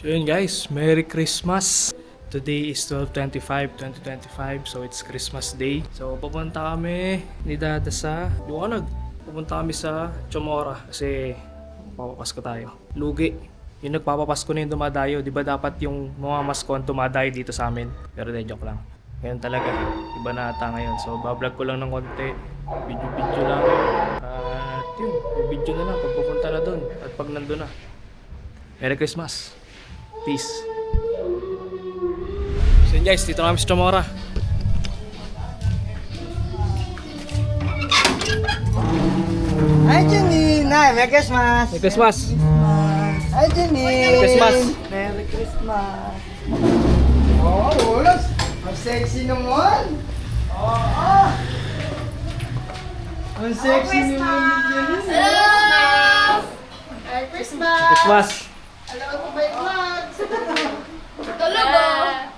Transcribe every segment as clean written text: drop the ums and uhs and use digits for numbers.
So yun guys, Merry Christmas! Today is 12/25/2025, so it's Christmas Day. So pupunta kami ni Dada sa Liwanag. Pupunta kami sa Chamora kasi papapasko tayo. Lugi. Yung nagpapapasko na yung dumadayo. Di ba dapat yung mga maskon dumadayo dito sa amin? Pero de, joke lang. Ngayon talaga, iba na ata ngayon. So bablog ko lang ng konti. Video lang. At yun, video na lang pag pupunta na dun. At pag nandun na. Merry Christmas! Peace! So yun guys, dito kami sa Chamora. Hi Janine! Merry Christmas! Merry Christmas! Hi Janine! Merry Christmas! Merry Christmas! Oh, ulos! Ang sexy naman! Oo! Ang sexy naman ni Janine! Merry Christmas! Christmas! Hello to my vlogs! Tulog oh!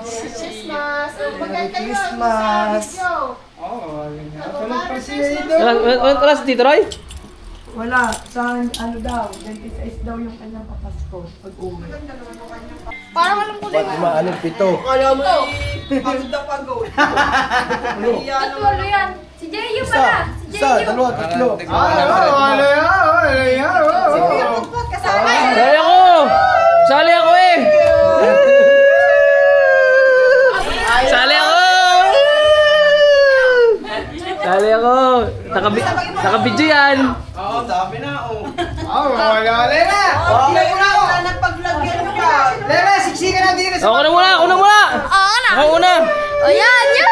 Merry Christmas! Maganda kayo Christmas! sa video! Oo, tulog pa siya ito! Wala si Tito Roy? Wala, sa ano daw, 26 daw yung kanyang papasko pag-uwi. Parang walang kulay. Anong pito? Kala mo pagod na pagod. Patulo yan! Si Jeyo pala! Si Isa, Jeyo! dalawa, tatlo. Wala yan! Kasama yan! Sali ako! Sali ako eh! Sali ako! Sali ako! Naka-video yan! Oo, sabi na, oh. Wala na! Lera, siksika na din Ako na muna! Ako na muna! Oo na! Ako una! O yan! Yan!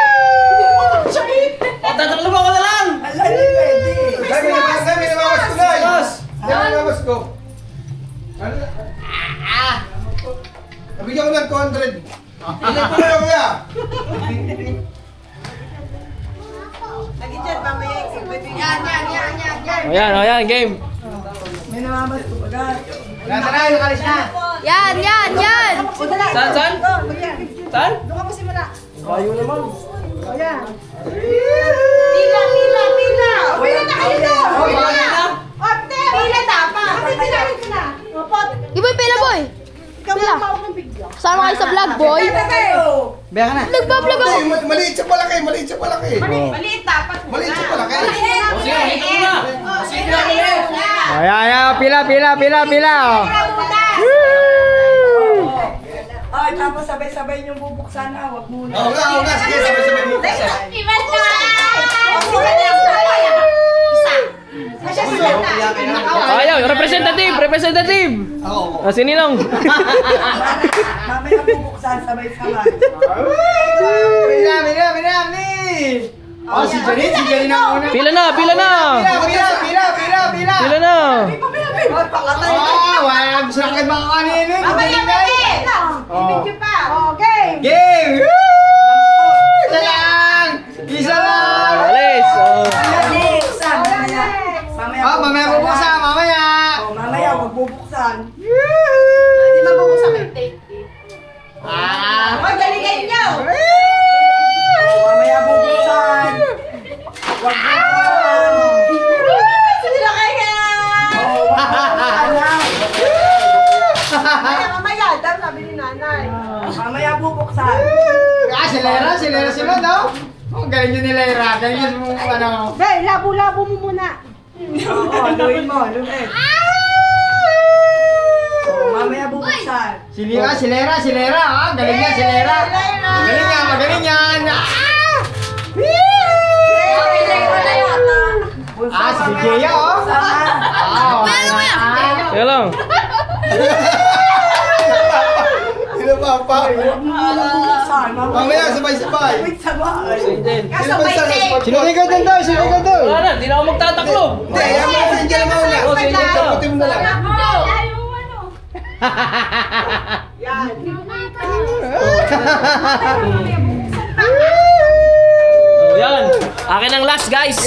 Tataklo mo ako na lang! Kami namamas ko guys! Kami namamas ko! Nabigyan ko ng 200. Ilan ko na lang kuya? Yan! Ayan, game! May namamas ko pagkat. Tara, nakalis na. Yan! Yan! Yan! Saan? Saan? Doon ka pa simula. Bayo naman. O yan. Pila! Pila! Pila! Pila na kayo doon! Oh, Pila bakit na! na? Opte! Pila dapat! Kasi pinarin ko na! Iboy, pila boy! Pila! Sama kayo sa vlog boy! Baya ka na. Nagbablog ako! Maliit siya palaki, maliit siya palaki. Maliit dapat muna! Maliit siya palaki. Sige, ito muna! Sige, maliit muna! Ayan, pila. Ay, tapos sabay-sabay niyong bubuksan na, wag muna. Oo nga, sige, sabay-sabay mo. Iban na! Isa! Ayaw, representative! Oo. Si Ninong! Mamaya bubuksan, sabay-sabay. Pila. Oh, si Janine na muna. Pila na! Pila na. Ay, pakatay. Wala gusto na kayo mga kanino. Ibigyo pa! Game! Isa lang! Alis! Oh. Bubuksan, mamaya. Mamaya bubuksan, mamaya! Oh, mamaya, wag bubuksan. Hindi mabubuksan may tape. Galingan niyo! Oh, mamaya bubuksan. Wag bubuksan. Sila kaya! Oh, wag bubuksan na. Mamaya daw, sabi ni nanay. Mamaya bubuksan. Si Lera sila, no? Oh, galing yun ni Lera. Galing yun mo, ano. Dahil, labo-labo mo muna. Oo, luin mo, luin. Oh, mamaya bubuksan. Si Lera, ha? Galing yan, si Lera. Magaling yan. Si Vijaya, oh. Teka lang. Sino pa pa? Bubuksan, Mamaya, sabay-sabay. Wait, sabay. Sino ba isa? Sino ikaw doon daw? Wala na, di na ako magtataklo. Hindi, ayaw mo sa Angel mauna. Oh, si Angel to. Taputin mo na lang. Oh, yan. Akin ang last, guys.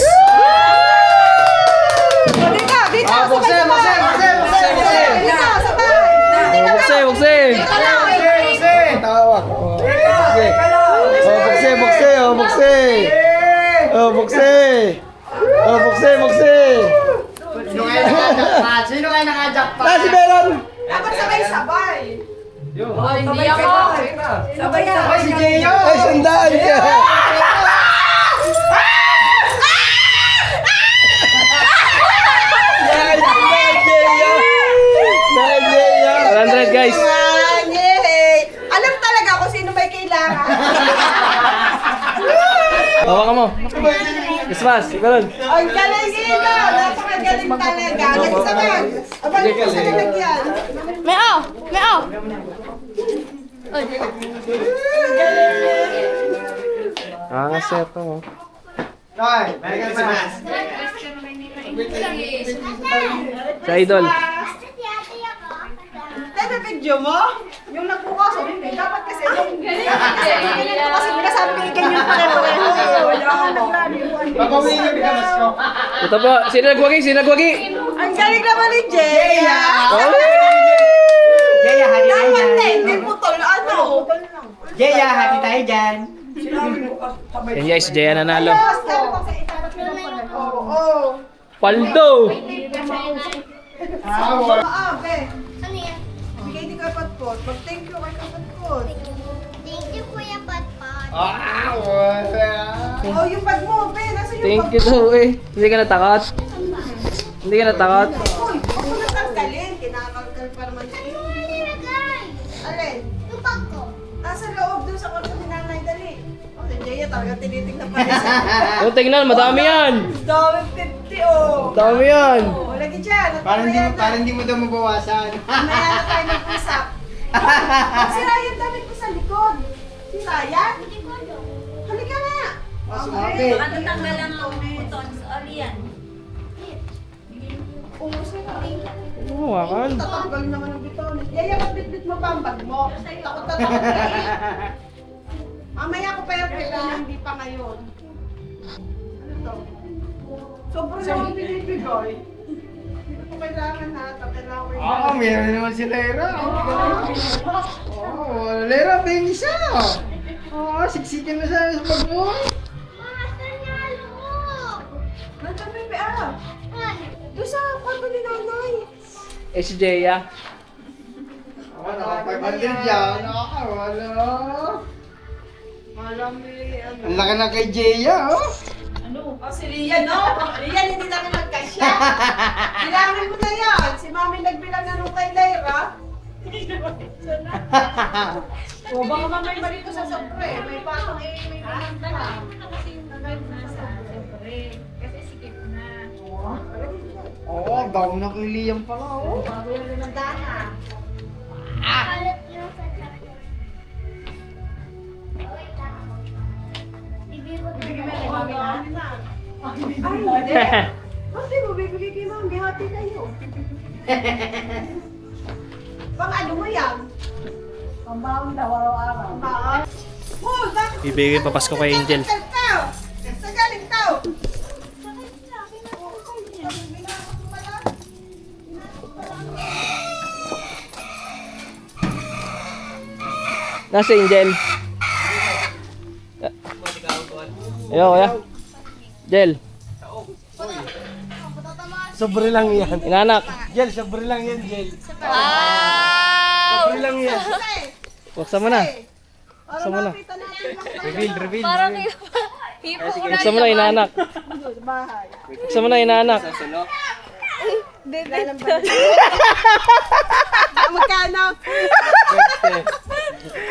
Bukse. Tawag. Bukse. Sino kayo naka-jackpot? Si Meron! Dapat sabay-sabay. Hindi ako. Sabay-sabay Si Jeyo! Ay, sandaan ka! Dahil Jeya! 100 guys. Yay! Alam talaga kung sino may kailangan. Hawakan mo. Christmas, ikaw nun. Ang galing nito! Napakagaling talaga. Nagsabag. Abalik ko sa lalagyan. May o. May o. Seto mo. Noy, Merry Christmas! Sa idol. Tebe, video mo? Yung nagbukas, sabi dapat kasi yung... Kasi minasabi ko ganyan pa rin. Babawiin yung pinamas ko. Ito po, sino nagwagi? Sino nagwagi? Ang galing naman ni Jeya. Jeya, hati tayo Dapat na, dyan. hindi putol. Ano? Jeya, hati tayo dyan. Yan guys, Jaya nanalo. Oo. Paldo! Maabe. Ano yan? Bigay ni Kapatpot. Mag-thank you kay Kapatpot. Thank you, Kuya Patpat. Wala. Oh, yung bag mo, be. Nasa yung Thank bag you daw eh. Hindi ka natakot? Hindi ka natakot? Uy, huwag mo natanggalin. Kinakalkal pa naman yun. Alin? Yung bag ko. Nasa loob dun sa kwarto ni Nanay. Dali. Oh, si Jeya talaga tinitignan pa rin siya. Yung tingnan, madami yan! Dami 50, oh. Madami yan! Oh, lagi dyan. Parang hindi mo daw mabawasan. Mamaya na tayo mag-usap. Oh, si Ryan, damit ko sa likod. Si Ryan? Halika nga. Sumabi. Ano tanggalan ng buttons? Alian. Oo, si Ryan. Hawakan. Tatanggal naman ng bitones. Yaya, magbitbit mo pa ang bag mo. Takot na takot na eh. Mamaya ko pa yung kailangan, hindi pa ngayon. Ano to? Sobrang naman binibigay. Hindi ko kailangan na, tatanawin na. Oo, meron naman si Lera. Oo, Lera, pengi siya. Oo, siksikin na siya sa bag mo. Master nga loob. Nandiyan may PA. Doon sa kwarto ni Nanay. Eh si Jaya. Oo, naka 500 yan. Nakakawala. Malami, ano. Ang laki na kay Jeya, oh. Ano? Oh, si Rian, no? Rian, hindi namin magkasya. Bilangin mo na yan. Si Mami nagbilang na nung kay Lyra. O, baka mamay mali ko sa sobre. May patong may bilang pa. Oo, daw na kay Liam pala, oh. Bago yung limandana. Kalat yung sa Bibigyan mo kay Mami na. Ay, hindi. Hindi mo bibigay kay Mami. Hati kayo. Pang ano mo yan? Pambaon daw araw-araw. Pambaon? Oh, bakit? Ibigay papasko kay Angel. Sa galing tao. Nasa Angel. Ayo, kuya. Jel, Sobre lang yan. inanak. Jel, sobre lang yan, Jel. Wow! Sobre lang yan. Buksan mo na. Para mo na. makita natin lang Reveal. Parang hipo ko na Buksan mo na, inanak. sa bahay. Buksan mo na, inanak. Magkano?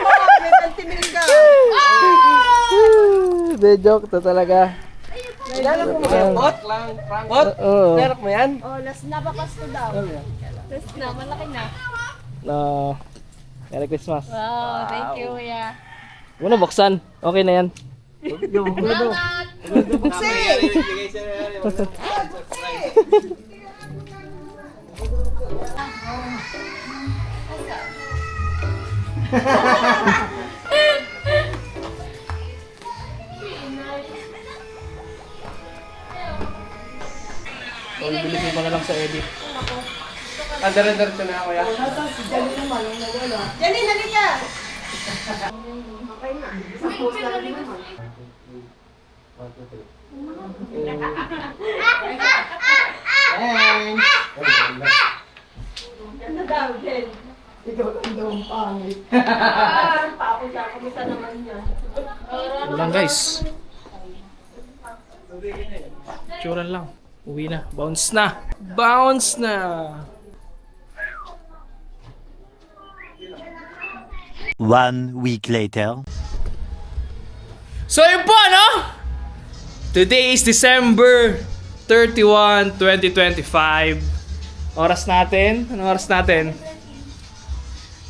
Oh, may 20 mil ka. De joke to talaga. Pot lang. Pot? Oo. Meron mo yan? Oh, last na bakas to daw. Tapos na, malaki na. No. Merry Christmas. Wow, thank you, Kuya. Muna buksan. Okay na yan. Salamat! Buksi! So, bilisin mo na lang sa edit. Under-under na ako, ya. Janine, halika! Okay na. Sa post na rin naman. Thanks. daw, Jel. Ikaw lang daw ang pangit. Papo siya, kumusta naman niya? Ano lang guys. Tsura lang. Uwi na. Bounce na. Bounce na. One week later. So yun po, no? Today is December 31, 2025. Oras natin. Anong oras natin?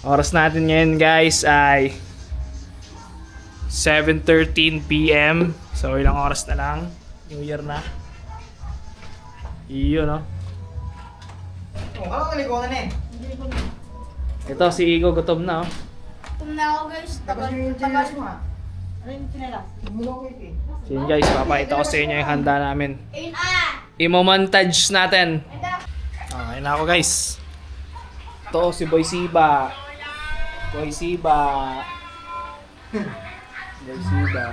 Oras natin ngayon guys ay 7:13 PM. So ilang oras na lang. New Year na. Iyon, no? Ano ang likunan eh? Ito si Igo gutom na, oh. Tumna ako guys. Tapos yung chinelas mo ha? Ano yung chinelas? Mulokit eh. So yun guys, papakita ko sa inyo yung handa namin. Ayun ah! Imo-montage natin. Okay na ako guys. Ito si Boy Siba. Boy Siba. Boy Siba.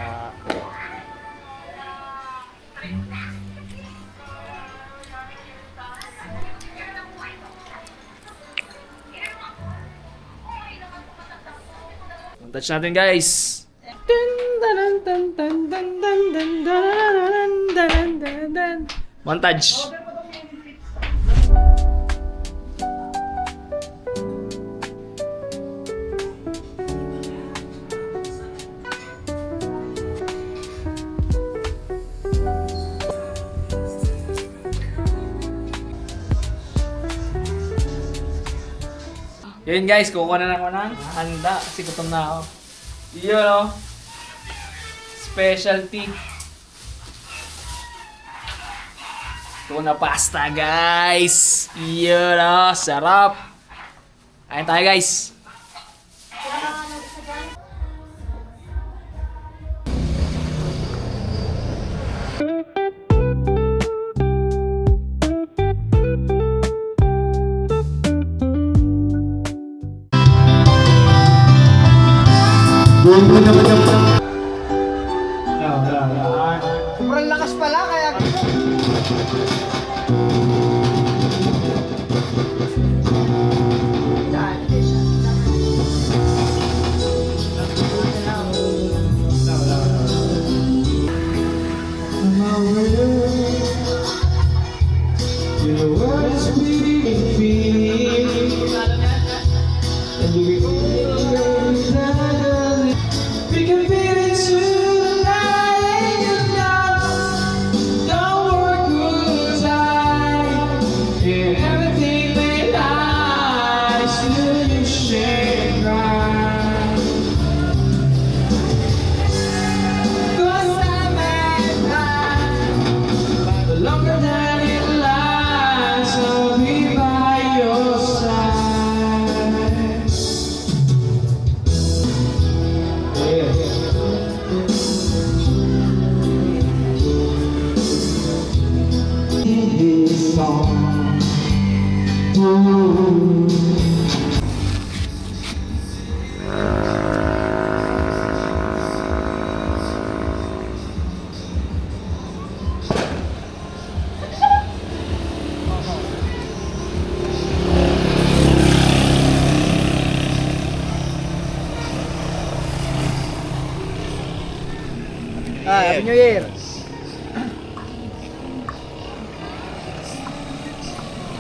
Montage natin guys. Montage. Yun guys, kukuha na ako ng handa kasi gutom na ako. Yun o. Specialty. Tuna pasta guys. Yun o. Sarap. Kain tayo guys. Sobrang lakas pala kaya Happy New Year!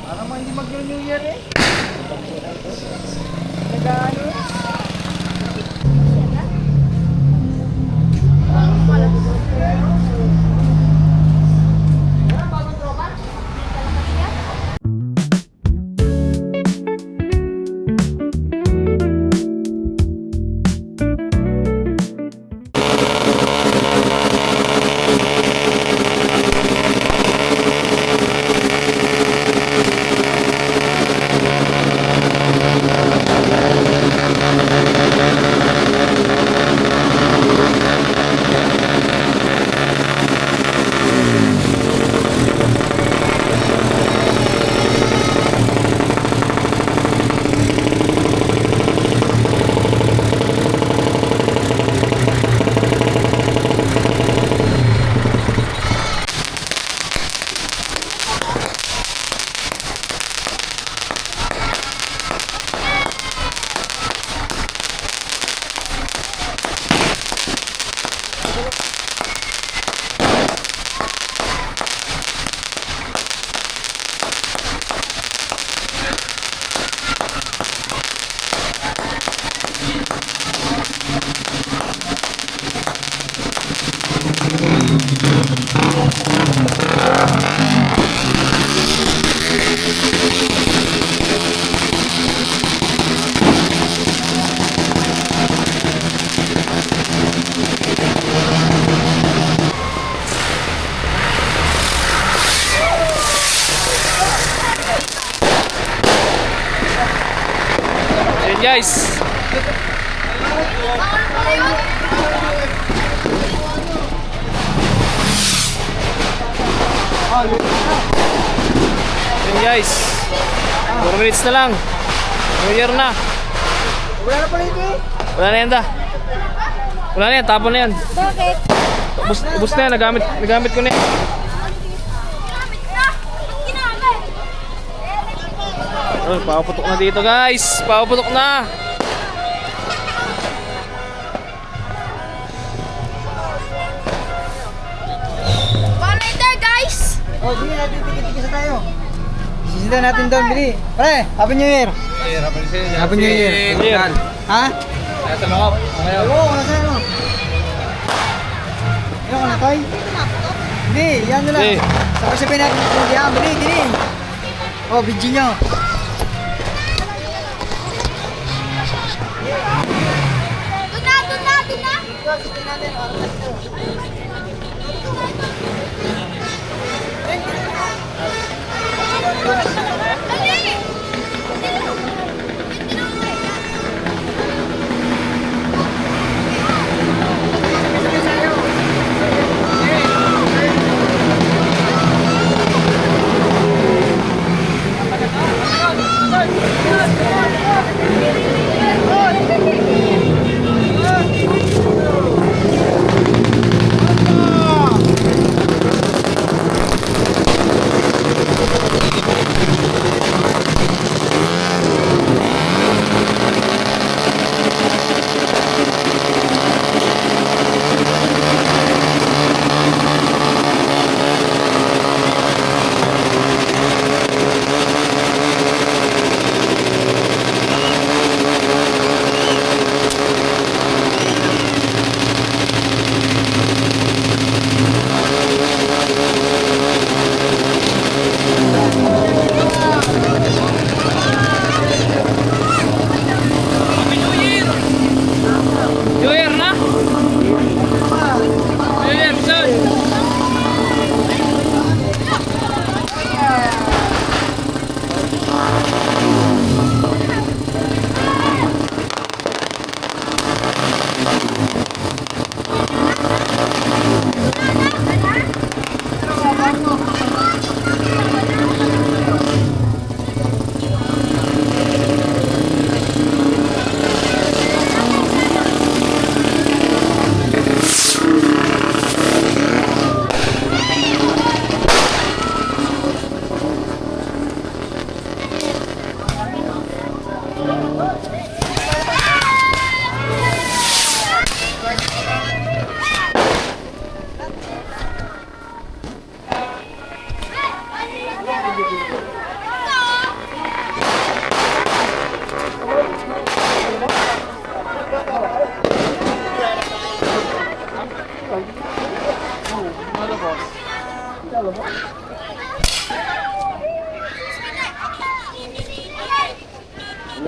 Parang mga hindi mag-New Year eh. Nag-ano? guys. Yun guys. 4 minutes na lang. New Year na. Wala na pala ito eh. Wala na yan da. Wala na yan, tapon na yan. Bakit? Ubus na yan, nagamit ko na yan. Oh, papaputok na dito guys. Papaputok na. Guys! Oh, sige natin, tikit-tikisa tayo. Sisita natin doon, bili. Pare, Happy New Year. Happy New Year. Ha? Sa loob. Oo, nasa ano? Ano ka na, Toy? Hindi, yan na lang. Hindi. Tapos sabihin natin, hindi yan, bili, bili. Oh, video nyo. Doon na! New Year na. New Year, son.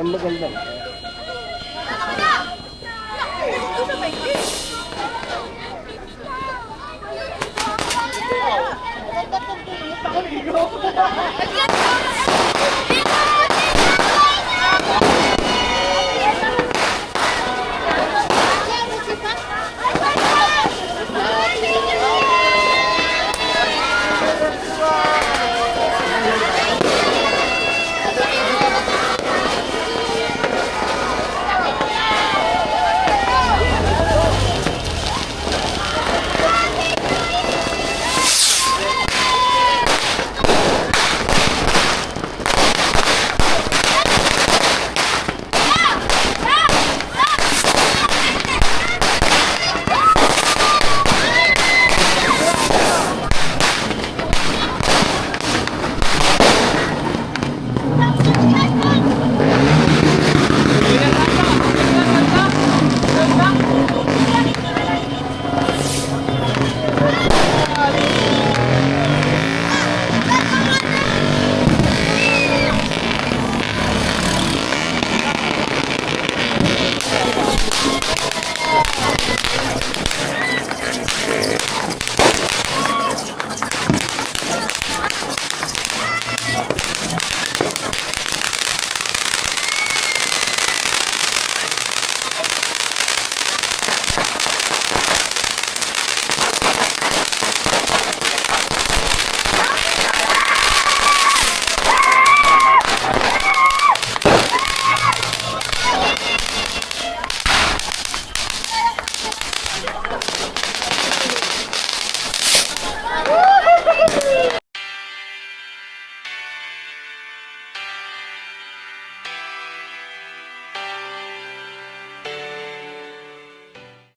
Ang maganda. Ito